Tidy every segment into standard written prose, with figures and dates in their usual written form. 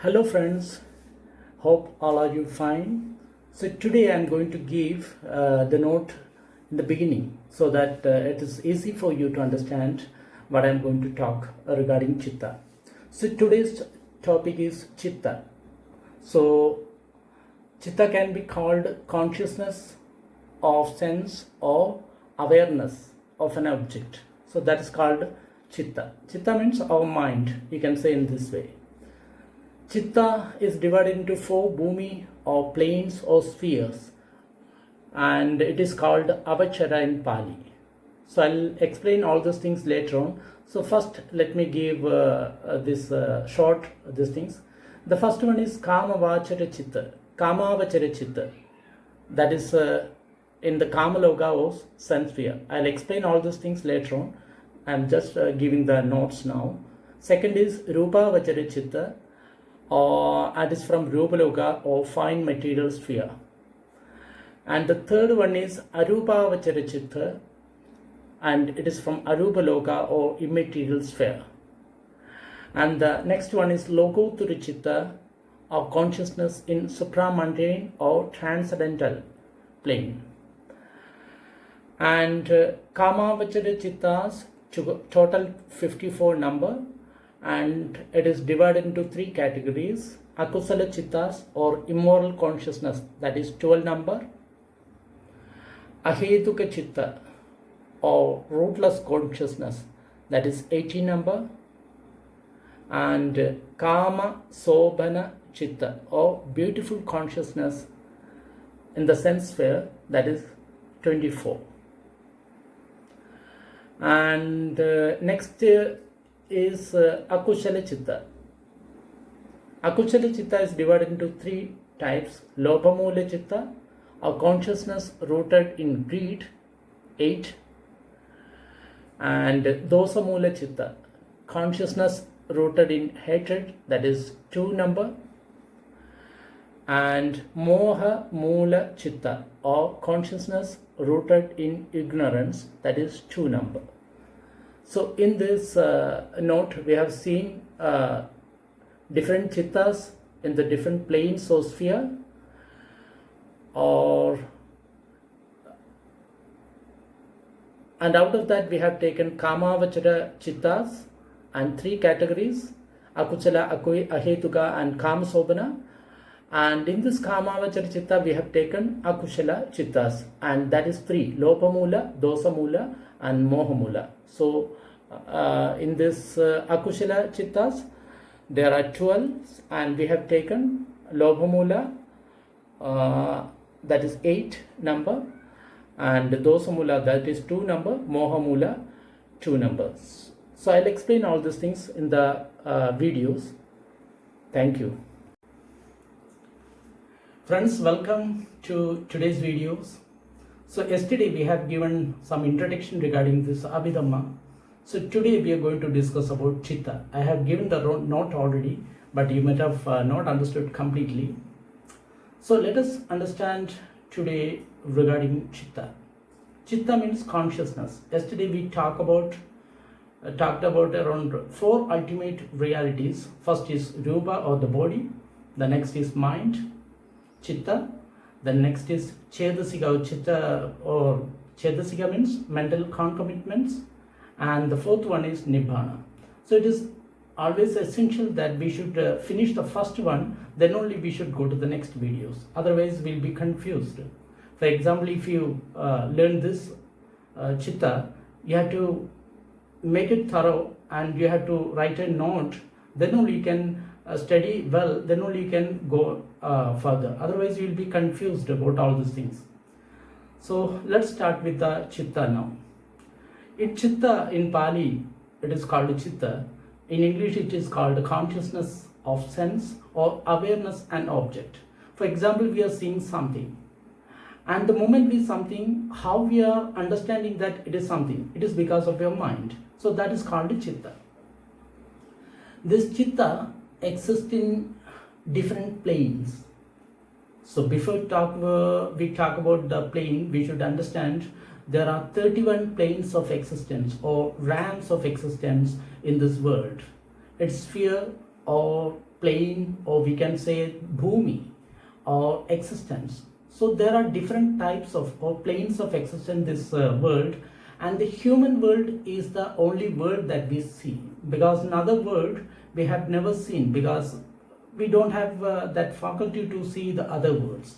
Hello friends, hope all are you fine. So today I am going to give the note in the beginning so that it is easy for you to understand what I am going to talk regarding Chitta. So today's topic is Chitta. So Chitta can be called consciousness of sense or awareness of an object. So that is called Chitta. Chitta means our mind, you can say in this way. Chitta is divided into 4 bhumi or planes or spheres, and it is called Avachara in Pali. So I'll explain all those things later on. So first let me give these things. The first one is Kamavachara Chitta, Kamavachara Chitta. That is in the Kamaloka or sense sphere. I'll explain all those things later on. I'm just giving the notes now. Second is Rupavachara Chitta. And is from Rupaloka or fine material sphere. And the third one is Arupavachara Chitta, and it is from Arupaloka or immaterial sphere. And the next one is Lokottara Chitta, or consciousness in supramundane or transcendental plane. And Kamavachara Chittas, total 54 number, and it is divided into 3 categories: Akusala Chittas or immoral consciousness, that is 12 number; Ahetuka Chitta or rootless consciousness, that is 18 number; and Kama Sobhana Chitta or beautiful consciousness in the sense sphere, that is 24. And next is Akushala Chitta. Akushala Chitta is divided into 3 types: Lobhamula Chitta, a consciousness rooted in greed, 8; and Dosamula Chitta, consciousness rooted in hatred, that is 2 number; and Moha Mula Chitta, or consciousness rooted in ignorance, that is 2 number. So in this note, we have seen different chittas in the different planes or sphere, and out of that we have taken Kamavachara Chittas and 3 categories: Akusala, Ahetuka and Kamasobhana. And in this Kamavachara Chitta we have taken Akushala Chittas, and that is 3: Lopamula, Dosamula and Mohamula. So in this Akushala Chittas there are 12, and we have taken Lobhamula, that is 8 number, and Dosamula, that is 2 number, Mohamula 2 numbers. So I'll explain all these things in the videos. Thank you. Friends, welcome to today's videos. So yesterday we have given some introduction regarding this Abhidhamma. So today we are going to discuss about Chitta. I have given the note already, but you might have not understood completely. So let us understand today regarding Chitta. Chitta means consciousness. Yesterday we talked about around 4 ultimate realities. First is Rupa or the body. The next is mind, Chitta. The next is Chedasika or Chitta, or Chedasika means mental concomitants. And the 4th one is Nibbana. So it is always essential that we should finish the first one, then only we should go to the next videos. Otherwise we'll be confused. For example, if you learn this Chitta, you have to make it thorough and you have to write a note, then only you can study well, then only you can go further. Otherwise you will be confused about all these things. So let's start with the Chitta now. In Chitta, in Pali, it is called Chitta. In English, it is called consciousness of sense or awareness and object. For example, we are seeing something, and the moment we see something, how we are understanding that it is something? It is because of your mind. So that is called Chitta. This Chitta exists in different planes. So before we talk about the plane, we should understand there are 31 planes of existence or realms of existence in this world. Its sphere or plane, or we can say bhumi or existence. So there are different types of or planes of existence in this world, and the human world is the only world that we see, because another world we have never seen, because we don't have that faculty to see the other worlds.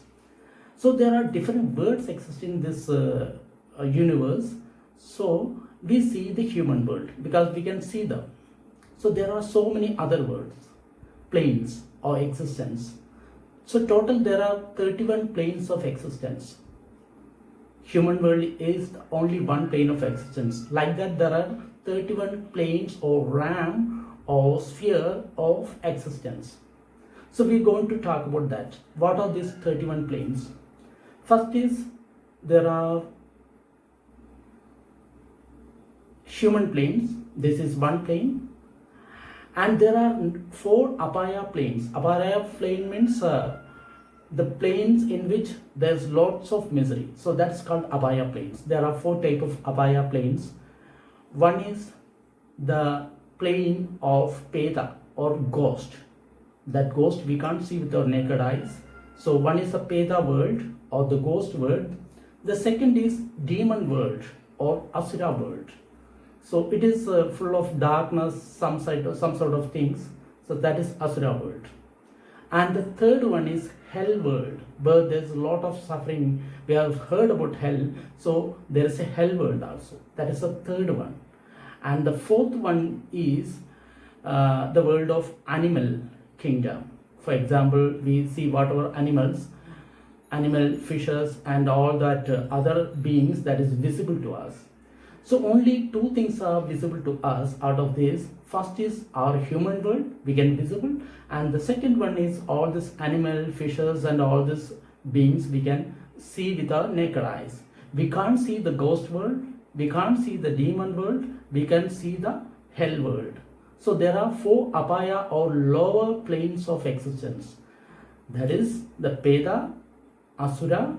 So there are different worlds existing in this universe. So we see the human world because we can see them. So there are so many other worlds, planes or existence. So total there are 31 planes of existence. Human world is only one plane of existence. Like that, there are 31 planes or realm or sphere of existence. So we're going to talk about that. What are these 31 planes? First is, there are human planes. This is one plane. And there are 4 apaya planes. Apaya plane means the planes in which there's lots of misery. So that's called apaya planes. There are 4 types of apaya planes. One is the plane of Peta or ghost. That ghost we can't see with our naked eyes. So one is the Peta world or the ghost world. The second is demon world or Asura world. So it is full of darkness, some sort of things. So that is Asura world. And the third one is hell world, where there's a lot of suffering. We have heard about hell, so there is a hell world also. That is the third one. And the fourth one is the world of animal kingdom. For example, we see whatever animals, animal, fishes, and all that other beings that is visible to us. So only 2 things are visible to us out of this. First is our human world, we can visible, and the second one is all this animal, fishes, and all these beings we can see with our naked eyes. We can't see the ghost world, we can't see the demon world, we can see the hell world. So there are 4 apaya or lower planes of existence. That is the Peta, Asura,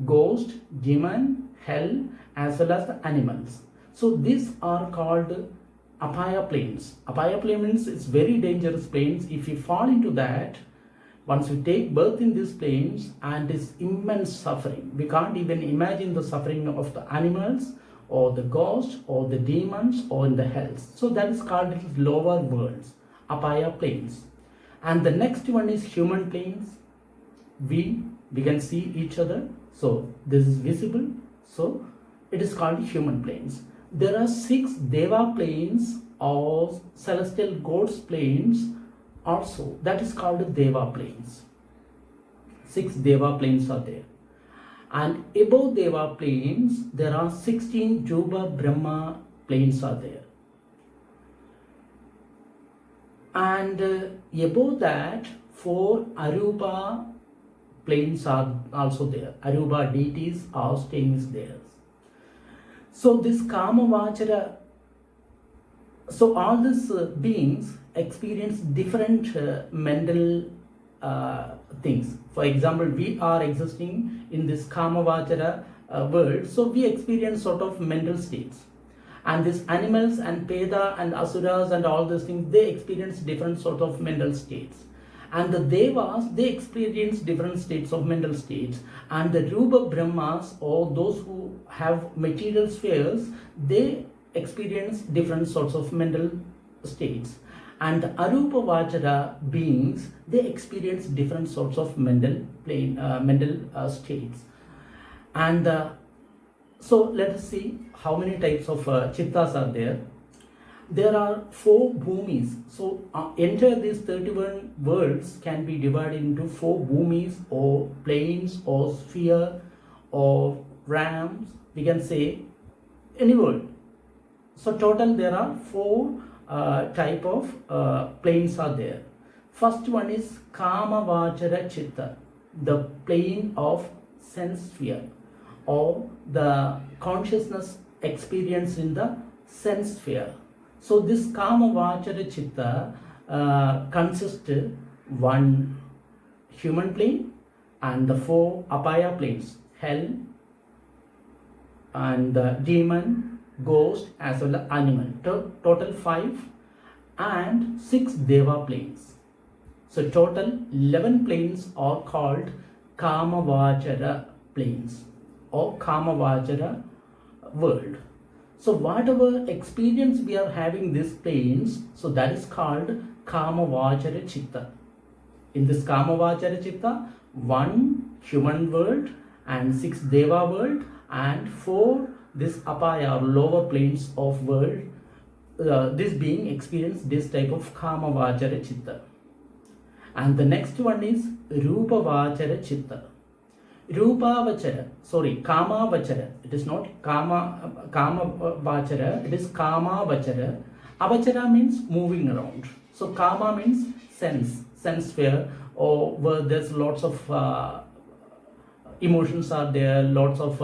ghost, demon, hell, as well as the animals. So these are called apaya planes. Apaya planes is very dangerous planes. If you fall into that, once we take birth in these planes, and this immense suffering, we can't even imagine the suffering of the animals or the ghosts or the demons or in the hells. So that is called lower worlds, apaya planes. And the next one is human planes. We can see each other, so this is visible, so it is called human planes. There are 6 deva planes or celestial gods planes also, that is called deva planes. 6 deva planes are there. And above deva planes, there are 16 Juba Brahma planes are there. And above that, 4 Arupa planes are also there. Arupa deities are staying there. So this Kama Vachara, so all these beings experience different mental things. For example, we are existing in this Kama Vachara world, so we experience sort of mental states. And these animals and Peta and Asuras and all these things, they experience different sort of mental states. And the Devas, they experience different states of mental states. And the Rupa Brahmas, or those who have material spheres, they experience different sorts of mental states. And the Arupa Vachara beings, they experience different sorts of mental states. And so let us see how many types of chittas are there. There are 4 bhumis. So entire these 31 worlds can be divided into 4 bhumis or planes or sphere or realms. We can say any world. So total there are 4 type of planes are there. First one is Kama Vachara Chitta, the plane of sense sphere, or the consciousness experience in the sense sphere. So this Kama Vachara Chitta consists 1 human plane and the 4 apaya planes, hell and demon, ghost, as well as animal. Total 5, and 6 deva planes. So total 11 planes are called Kamavachara planes or Kamavachara world. So whatever experience we are having these planes, so that is called Kamavachara Chitta. In this Kamavachara Chitta, 1 human world and 6 Deva world and 4 this Apaya or lower planes of world, this being experienced this type of Kamavachara Chitta. And the next one is Rupavachara Chitta. Kamavachara. It is not Kamavachara, it is Kamavachara. Avachara means moving around. So Kama means sense sphere, or where there's lots of emotions are there, lots of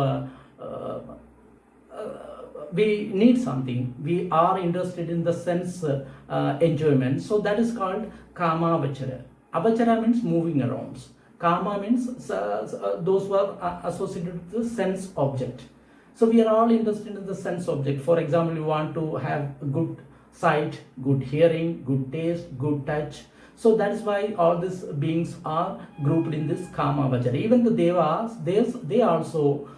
we need something, we are interested in the sense enjoyment, so that is called Kamavachara. Avachara means moving around. Kama means those who are associated with the sense object. So we are all interested in the sense object. For example, you want to have good sight, good hearing, good taste, good touch. So that is why all these beings are grouped in this Kamavachara. Even the Devas, they also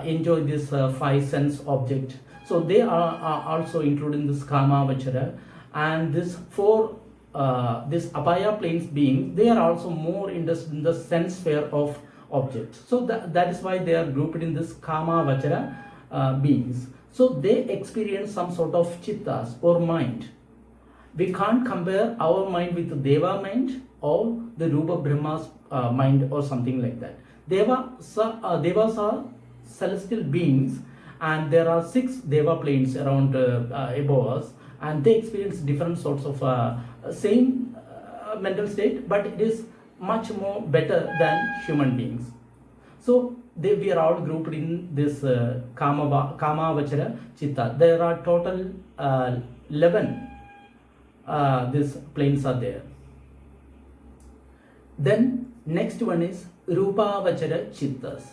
enjoy this 5 sense object. So they are also included in this Kamavachara. And this 4 this Apaya planes beings, they are also more interested in the sense sphere of objects. So that is why they are grouped in this Kamavachara beings. So they experience some sort of chittas or mind. We can't compare our mind with the Deva mind or the Rupa Brahma's mind or something like that. Devas are celestial beings, and there are 6 Deva planes around above us, and they experience different sorts of same mental state, but it is much more better than human beings. So we are all grouped in this Kamavachara Chitta. There are total 11 these planes are there. Then next one is Rupavachara Chittas,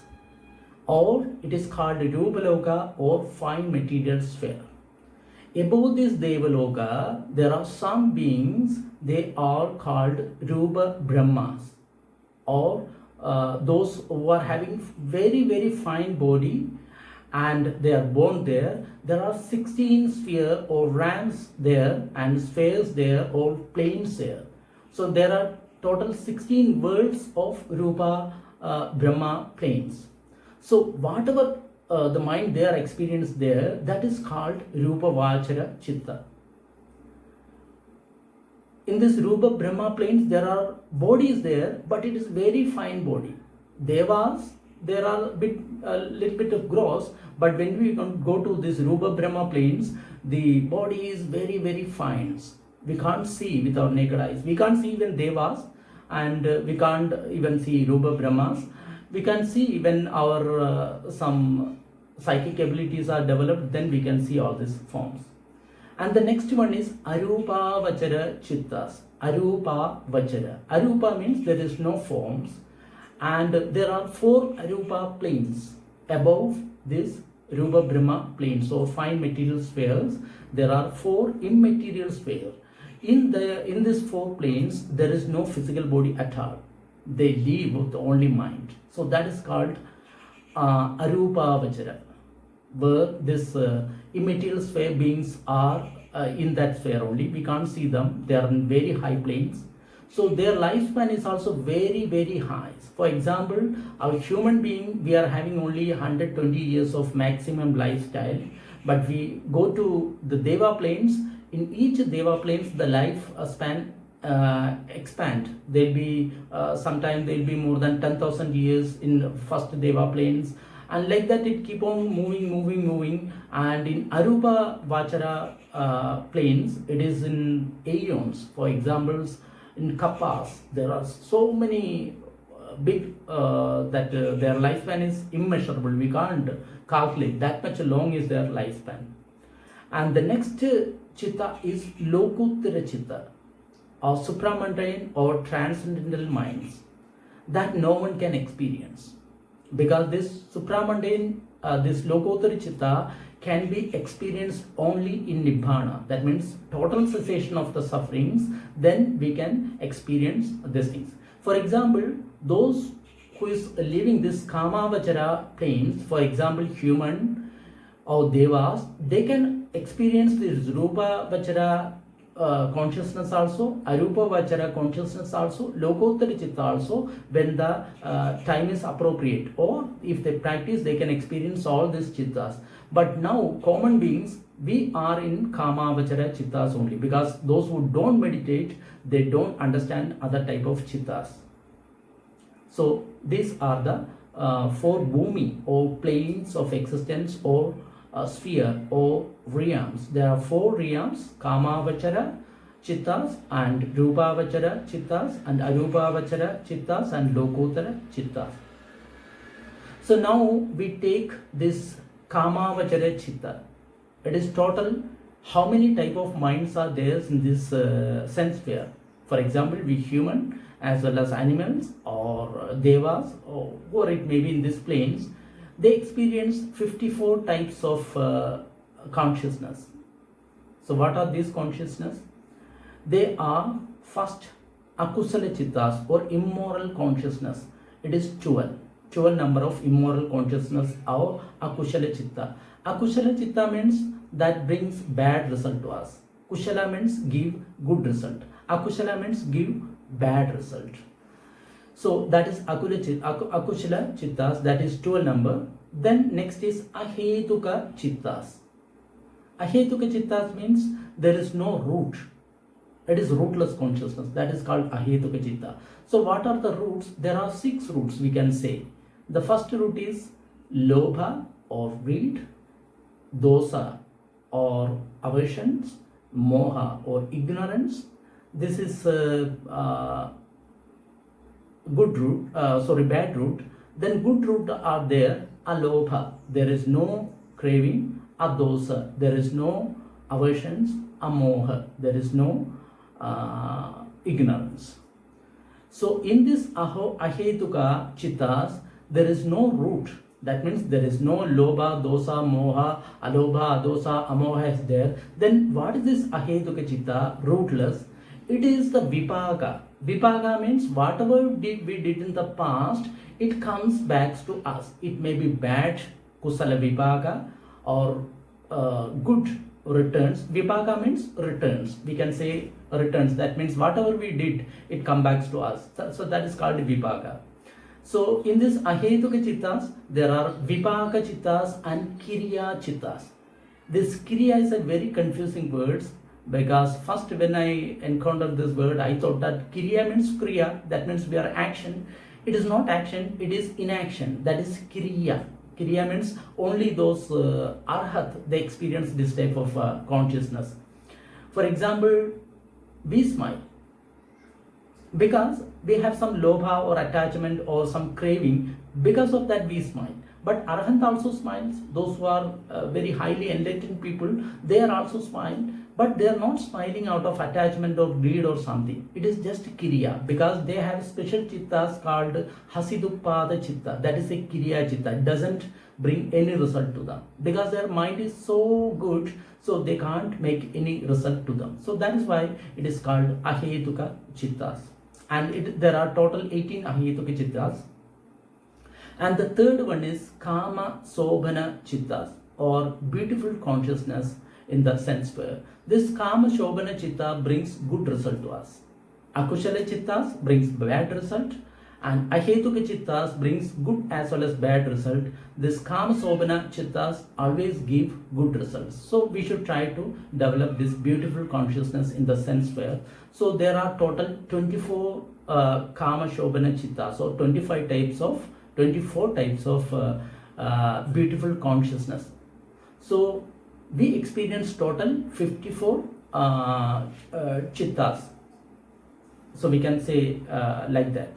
or it is called Rupaloka or fine material sphere. Above this Devaloka, there are some beings, they are called Rupa Brahmas, or those who are having very, very fine body, and they are born there. There are 16 sphere or realms there, and spheres there, or planes there. So there are total 16 worlds of Rupa Brahma planes. So whatever the mind they are experienced there, that is called Rupavachara Chitta. In this Rupa Brahma planes, there are bodies there, but it is very fine body. Devas, there are a little bit of gross, but when we go to this Rupa Brahma planes, the body is very, very fine. We can't see with our naked eyes. We can't see even Devas, and we can't even see Rupa Brahmas. We can see when our some psychic abilities are developed, then we can see all these forms. And the next one is Arupavachara Chittas. Arupavachara. Arupa means there is no forms, and there are 4 Arupa planes above this Rupa Brahma planes, so fine material spheres. There are 4 immaterial spheres. In these 4 planes, there is no physical body at all. They live with only mind. So that is called Arupavachara, where this immaterial sphere beings are in that sphere only. We can't see them. They are in very high planes. So their lifespan is also very, very high. For example, our human being, we are having only 120 years of maximum lifestyle. But we go to the Deva planes. In each Deva planes, the life span expand. They'll be sometime they'll be more than 10,000 years in first Deva planes, and like that it keep on moving. And in Arupa Vachara planes, it is in aeons. For examples, in Kappas, there are so many big that their lifespan is immeasurable. We can't calculate that much long is their lifespan. And the next Chitta is Lokuttara Chitta, or supramundane or transcendental minds that no one can experience, because this supramundane, this Lokottara Chitta can be experienced only in Nibbana. That means total cessation of the sufferings, then we can experience these things. For example, those who is living this Kamavachara planes, for example, human or devas, they can experience this Rupa Vachara consciousness also, Arupa Vachara consciousness also, Lokottara Chitta also, when the time is appropriate, or if they practice, they can experience all these Chittas. But now, common beings, we are in Kamavachara Chittas only, because those who don't meditate, they don't understand other type of Chittas. So, these are the four bhumi or planes of existence or sphere or realms. There are four realms: Kamavachara Chittas and Rupavachara Chittas and Arupavachara Chittas and Lokottara Chittas. So now we take this Kamavachara Chitta. It is total how many type of minds are there in this sense sphere. For example, we human as well as animals or devas or it may be in these planes, they experience 54 types of consciousness. So what are these consciousness? They are first akusala chittas or immoral consciousness. It is 12 number of immoral consciousness or akusala chitta. Akusala chitta means that brings bad result to us. Kushala means give good result. Akushala means give bad result. So that is akushala chittas, that is 12 number. Then next is ahetuka chittas. Ahetuka chittas means there is no root. It is rootless consciousness. That is called ahetuka chitta. So what are the roots? There are 6 roots we can say. The first root is lobha or greed, dosa or aversions, moha or ignorance. This is good root, bad root. Then good root are there: alobha, there is no craving; adosa, there is no aversions; amoha, there is no ignorance. So in this ahetuka chittas, there is no root. That means there is no lobha, dosa, moha, alobha, adosa, amoha is there. Then what is this ahetuka chitta? Rootless. It is the vipaka. Vipaka means whatever we did in the past, it comes back to us. It may be bad kusala vipaka or good returns. Vipaka means returns. We can say returns. That means whatever we did, it comes back to us. So that is called vipaka. So in this ahetuka chittas, there are vipaka chittas and kiriya chittas. This kiriya is a very confusing word, because first when I encountered this word, I thought that kiriya means kriya, that means we are action. It is not action, it is inaction. That is kiriya. Kiriya means only those arhat, they experience this type of consciousness. For example, we smile because we have some lobha or attachment or some craving. Because of that we smile. But arhat also smiles. Those who are very highly enlightened people, they are also smiling. But they are not smiling out of attachment or greed or something. It is just kiriya, because they have special chittas called hasiduppada chitta. That is a kiriya chitta. It doesn't bring any result to them, because their mind is so good, so they can't make any result to them. So that is why it is called ahetuka chittas. And there are total 18 ahetuka chittas. And the third one is kama sobhana chittas, or beautiful consciousness in the sense sphere. This kama shobhana chitta brings good result to us. Akushala chittas brings bad result, and ahetuka chittas brings good as well as bad result. This kama shobhana chittas always give good results. So we should try to develop this beautiful consciousness in the sense sphere. So there are total 24 kama shobhana chittas, or 24 types of beautiful consciousness. So we experience total 54 chittas. So we can say like that.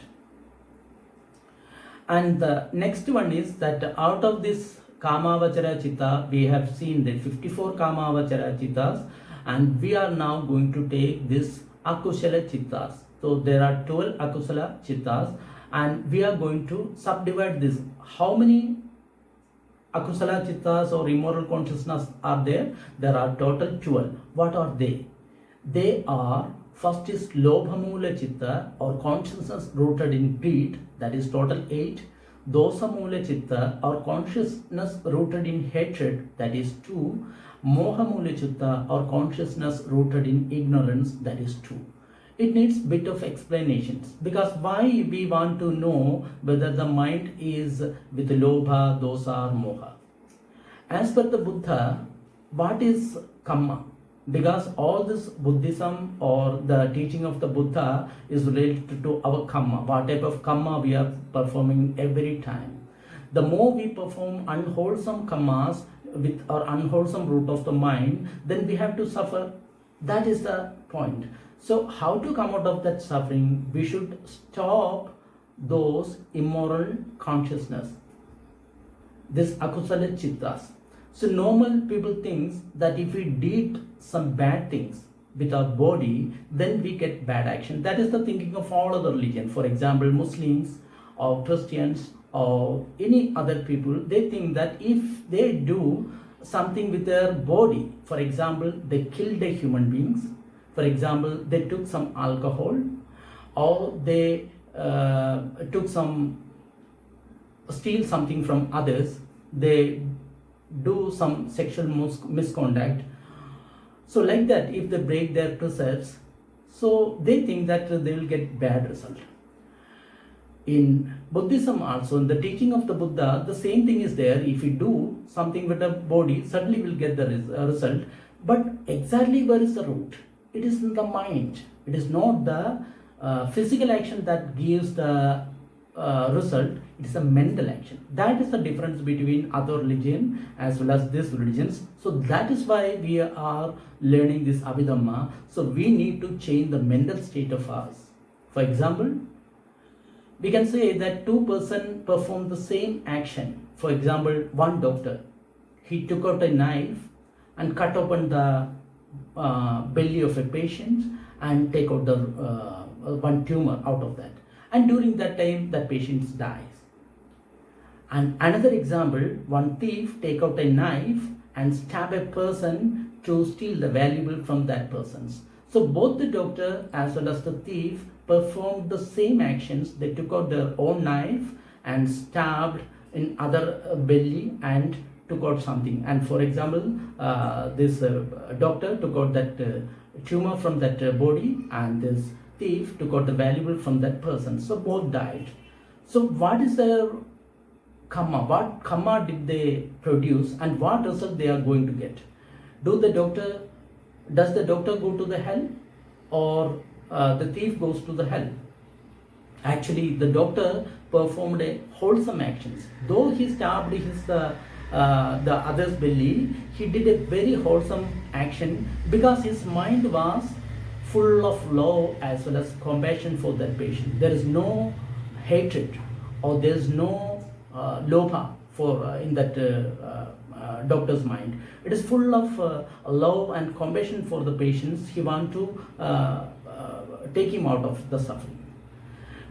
And the next one is that out of this Kamavachara chitta, we have seen the 54 Kamavachara chittas, and we are now going to take this Akushala chittas. So there are 12 Akushala chittas, and we are going to subdivide this. How many akusala chittas or immoral consciousness are there? There are total 12. What are they? They are, first is lobhamula chitta or consciousness rooted in greed, that is total 8. Dosamula chitta or consciousness rooted in hatred, that is 2. Mohamula chitta or consciousness rooted in ignorance, that is 2. It needs bit of explanations, because why we want to know whether the mind is with lobha, dosa or moha. As per the Buddha, what is kamma? Because all this Buddhism or the teaching of the Buddha is related to our kamma, what type of kamma we are performing every time. The more we perform unwholesome kammas with our unwholesome root of the mind, then we have to suffer. That is the point. So how to come out of that suffering? We should stop those immoral consciousness, this akusala chittas. So normal people think that if we did some bad things with our body, then we get bad action. That is the thinking of all other religions. For example, Muslims or Christians or any other people, they think that if they do something with their body, for example, they killed a human beings, for example, they took some alcohol, or they steal something from others, they do some sexual misconduct. So like that, if they break their precepts, so they think that they will get bad result. In Buddhism also, in the teaching of the Buddha, the same thing is there. If you do something with the body, certainly will get the result. But exactly where is the root? It is in the mind. It is not the physical action that gives the result. It is a mental action. That is the difference between other religion as well as these religions. So that is why we are learning this Abhidhamma. So we need to change the mental state of us. For example, we can say that two persons perform the same action. For example, one doctor, he took out a knife and cut open the belly of a patient and take out the one tumor out of that. And during that time, that patient dies. And another example, one thief take out a knife and stab a person to steal the valuable from that person. So both the doctor as well as the thief performed the same actions. They took out their own knife and stabbed in other belly and took out something. And for example, this doctor took out that tumor from that body, and this thief took out the valuable from that person. So both died. So what is their karma? What karma did they produce, and what result they are going to get? Does the doctor go to the hell, or the thief goes to the hell? Actually, the doctor performed a wholesome actions. Though he stabbed the other's belly, he did a very wholesome action because his mind was full of love as well as compassion for that patient. There is no hatred or there is no lobha for in that doctor's mind. It is full of love and compassion for the patients. He wants to take him out of the suffering.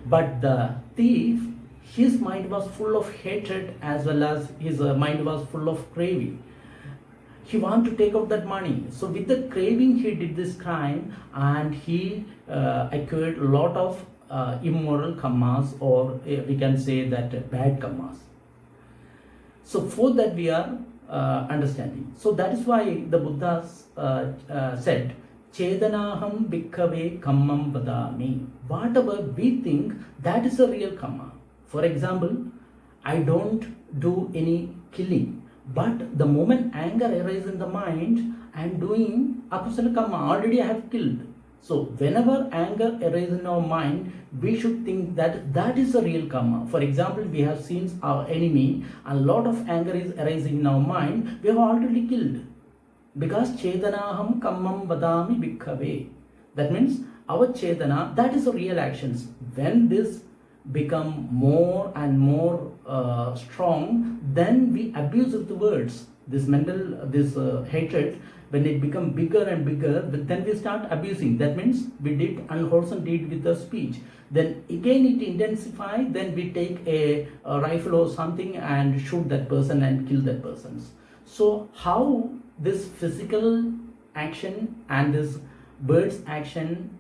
But the thief, his mind was full of hatred as well as his mind was full of craving. He wanted to take out that money. So with the craving, he did this crime, and he acquired a lot of immoral karmas, or we can say that bad karmas. So for that we are understanding. So that is why the Buddha said, Chedanaham bhikkhave kammam vadami. Whatever we think, that is the real karma. For example, I don't do any killing, but the moment anger arises in the mind, I am doing akusala karma. Already I have killed. So whenever anger arises in our mind, we should think that that is the real karma. For example, we have seen our enemy, a lot of anger is arising in our mind, we have already killed. Because chedanaham kammam vadami bhikkhave. That means our chedana, that is the real actions. When this become more and more strong, then we abuse of the words. This mental, this hatred, When it become bigger and bigger, then we start abusing. That means we did unwholesome deed with the speech. Then again it intensify. Then we take a rifle or something and shoot that person and kill that person. So how this physical action and this bird's action,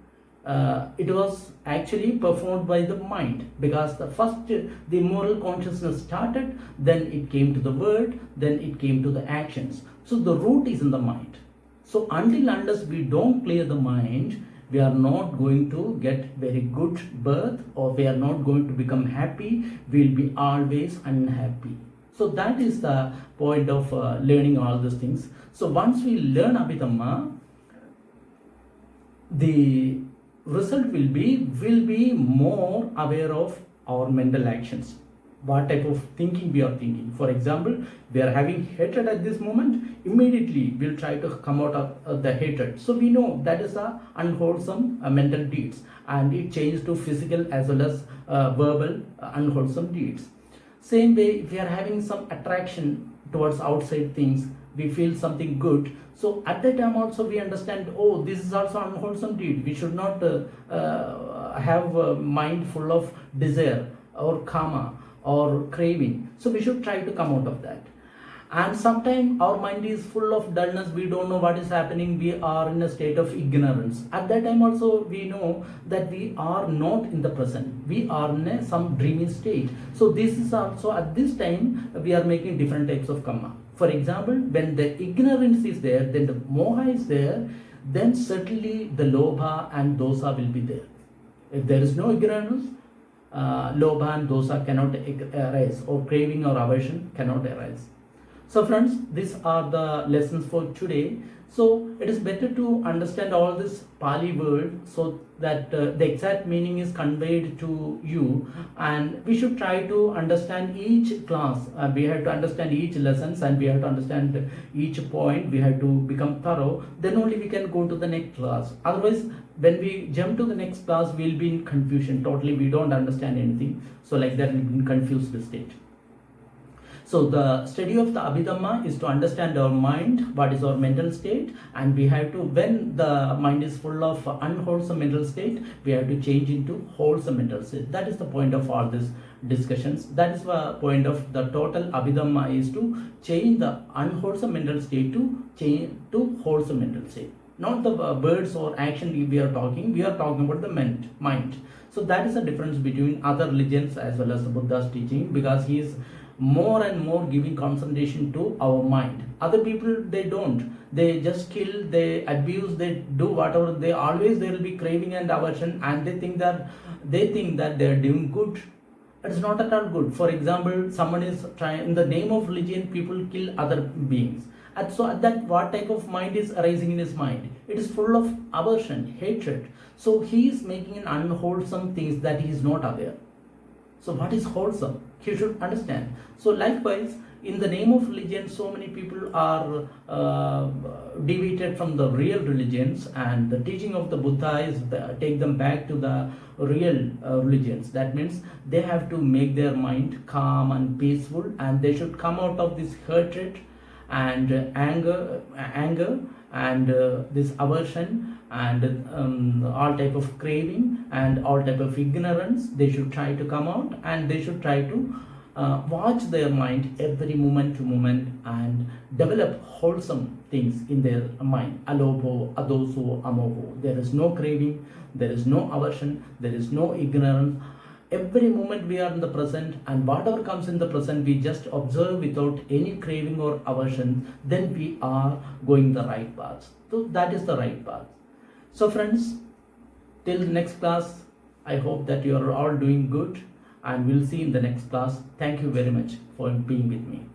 it was actually performed by the mind, because the moral consciousness started, then it came to the word, then it came to the actions. So the root is in the mind. So unless we don't clear the mind, we are not going to get very good birth, or we are not going to become happy. We will be always unhappy. So that is the point of learning all these things. So once we learn Abhidhamma, the result will be more aware of our mental actions. What type of thinking we are thinking. For example, we are having hatred at this moment, immediately we'll try to come out of the hatred. So we know that is a unwholesome mental deeds, and it changes to physical as well as verbal unwholesome deeds. Same way, if we are having some attraction towards outside things, we feel something good. So at that time also we understand, oh, this is also unwholesome deed. We should not have a mind full of desire or karma or craving. So we should try to come out of that. And sometimes our mind is full of dullness. We don't know what is happening. We are in a state of ignorance. At that time also we know that we are not in the present. We are in some dreamy state. So this is also, at this time we are making different types of karma. For example, when the ignorance is there, then the moha is there, then certainly the lobha and dosa will be there. If there is no ignorance, lobha and dosa cannot arise, or craving or aversion cannot arise. So friends, these are the lessons for today. So it is better to understand all this Pali word, so that the exact meaning is conveyed to you, and we should try to understand each class. We have to understand each lessons, and we have to understand each point. We have to become thorough. Then only we can go to the next class. Otherwise, when we jump to the next class, we'll be in confusion. Totally, we don't understand anything. So like that, we'll be in confused state. So the study of the Abhidhamma is to understand our mind, what is our mental state, and we have to, when the mind is full of unwholesome mental state, we have to change into wholesome mental state. That is the point of all these discussions. That is the point of the total Abhidhamma, is to change the unwholesome mental state to wholesome mental state. Not the words or action we are talking about the mind. So that is the difference between other religions as well as the Buddha's teaching, because he is more and more giving concentration to our mind. Other people, they don't. They just kill, they abuse, they do whatever. They always, there will be craving and aversion, and they think that they are doing good. It is not at all good. For example, someone is trying, in the name of religion, people kill other beings. And so at that, what type of mind is arising in his mind? It is full of aversion, hatred. So he is making an unwholesome things that he is not aware. So what is wholesome? He should understand. So likewise, in the name of religion, so many people are deviated from the real religions, and the teaching of the Buddha is take them back to the real religions. That means they have to make their mind calm and peaceful, and they should come out of this hatred and anger and this aversion and all type of craving and all type of ignorance. They should try to come out, and they should try to watch their mind every moment to moment and develop wholesome things in their mind. Alobho, adoso, amoho. There is no craving, there is no aversion, there is no ignorance. Every moment we are in the present, and whatever comes in the present, we just observe without any craving or aversion. Then we are going the right path. So that is the right path. So friends, till the next class, I hope that you are all doing good, and we'll see in the next class. Thank you very much for being with me.